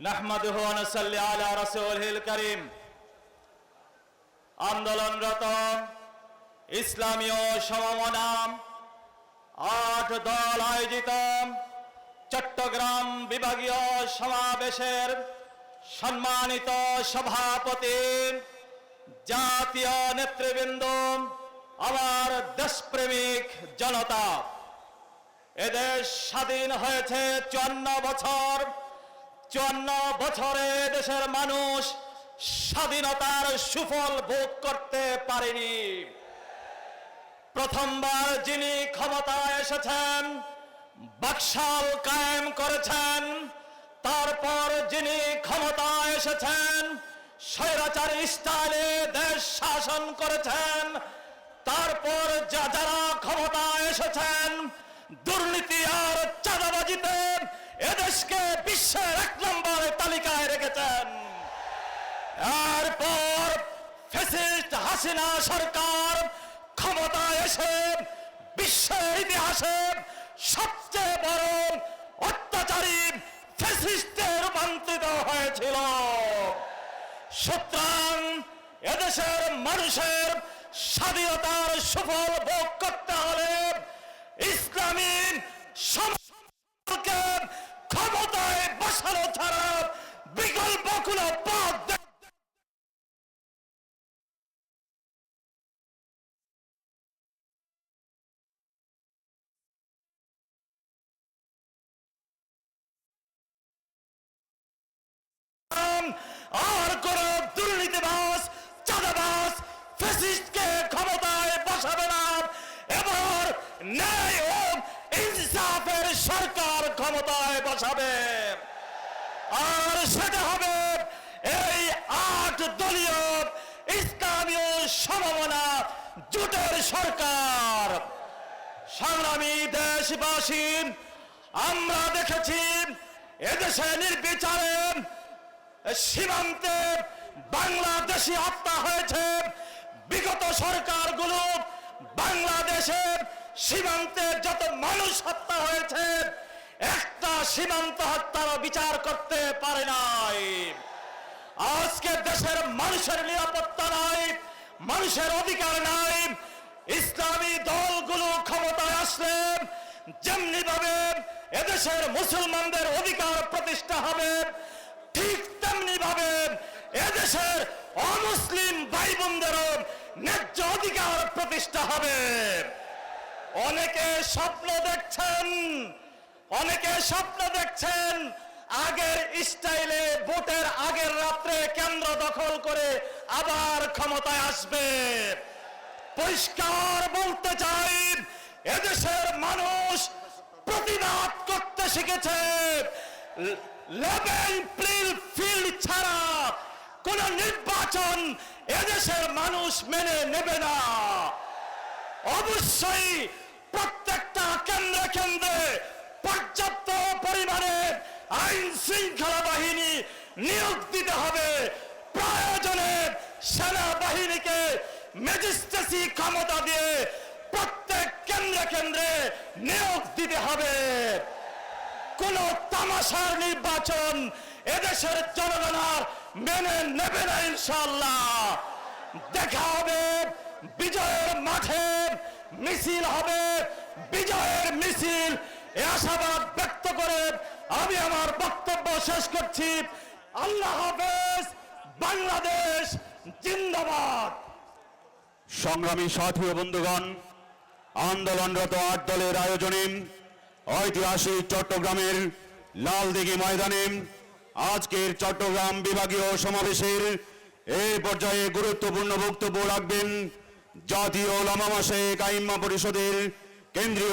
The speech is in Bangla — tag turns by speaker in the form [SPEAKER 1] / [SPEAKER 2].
[SPEAKER 1] নাহমাদুহু ওয়া নুসাল্লি আলা রাসূলিল কারীম। আন্দোলনরত ইসলামীয় সমমনা 8 দল আয়োজিত চট্টগ্রাম বিভাগীয় সমাবেশের সম্মানিত সভাপতি, জাতীয় নেতৃবৃন্দ, আমার দেশপ্রেমিক জনতা, এদেশ স্বাধীন হয়েছে 54 বছর। 54 বছরে দেশের মানুষ স্বাধীনতার সুফল ভোগ করতে পারেনি। প্রথমবার যিনি ক্ষমতায় এসেছেন, বাকশাল কায়েম করেছেন, তারপর যিনি ক্ষমতায় এসেছেন স্বৈরাচারী স্টাইলে দেশ শাসন করেছেন, তারপর যারা ক্ষমতায় এসেছেন দুর্নীতি আর চাঁদাবাজিতে এদেশকে বিশ্বের 1 নম্বর তালিকায় রেখেছেন। এরপর ফ্যাসিস্ট হাসিনা সরকার ক্ষমতায় এসে বিশ্বের ইতিহাসে সবচেয়ে বড় অত্যাচারী ফ্যাসিস্টে রূপান্তরিত হয়েছিল। সুতরাং এদেশের মানুষের স্বাধীনতার সুফল ভোগ করতে হলে ইসলামী সমাজকে ক্ষমতায় বসানো ছাড়া বিকল্প কোনো পথ আর কোন দুর্নীতিবাজ চাঁদাবাজ ফ্যাসিস্টকে ক্ষমতায় বসাবে না। এবার ন্যায় ও ইনসাফের সরকার ক্ষমতায় বসাবে, আর সেটা হবে এই 8 দলীয় ইসলামীয় সমমনা জোটের সরকার। সংগ্রামী দেশবাসী, আমরা দেখেছি এদেশে নির্বিচারে সীমান্তে বাংলাদেশি হত্যা হয়েছে। বিগত সরকারগুলো বাংলাদেশের সীমান্তে যত মানুষ হত্যা হয়েছে, একটা সীমান্ত হত্যার বিচার করতে পারে নাই। আজকে দেশের মানুষের নিরাপত্তা নাই, মানুষের অধিকার নাই। ইসলামী দলগুলো ক্ষমতায় আসলে যেমনি ভাবে এদেশের মুসলমানদের অধিকার প্রতিষ্ঠা হবে, ঠিক তেমনি ভাবে এদেশের অমুসলিম ভাই বোনদেরও ন্যায্য অধিকার প্রতিষ্ঠা হবে। অনেকে স্বপ্ন দেখছেন আগের স্টাইলে ভোটের আগের রাত্রে কেন্দ্র দখল করে আবার ক্ষমতায় আসবে। পরিষ্কার বলতে চাই, এদেশের মানুষ প্রতিবাদ করতে শিখেছে। লেভেল প্লেইং ফিল্ড ছাড়া কোন নির্বাচন এদেশের মানুষ মেনে নেবে না। অবশ্যই প্রত্যেকটা কেন্দ্রে কেন্দ্রে পর্যাপ্ত পরিমাণে আইন শৃঙ্খলা বাহিনী নিয়োগ দিতে হবে। প্রয়োজনে সেনাবাহিনীকে ম্যাজিস্ট্রেসি ক্ষমতা দিয়ে প্রত্যেক কেন্দ্রে কেন্দ্রে নিয়োগ দিতে হবে। কোন তামাশার নির্বাচন এদেশের জনগণ আর মেনে নেবে না ইনশাআল্লাহ। দেখা হবে বিজয়ের মাঠে, মিছিল হবে বিজয়ের মিছিল। এ আশাবাদ ব্যক্ত করে আমি আমার বক্তব্য শেষ করছি। আল্লাহ হাফেজ। বাংলাদেশ জিন্দাবাদ।
[SPEAKER 2] সংগ্রামী সাথী ও বন্ধুগণ, আন্দোলনরত 8 দলের আয়োজনে ঐতিহাসিক চট্টগ্রামের লালদিঘি ময়দানে আজকের চট্টগ্রাম বিভাগীয় সমাবেশের এই পর্যায়ে গুরুত্বপূর্ণ বক্তব্য রাখবেন জাতীয় উলামা মাশায়েখ আইম্মা পরিষদের কেন্দ্রীয়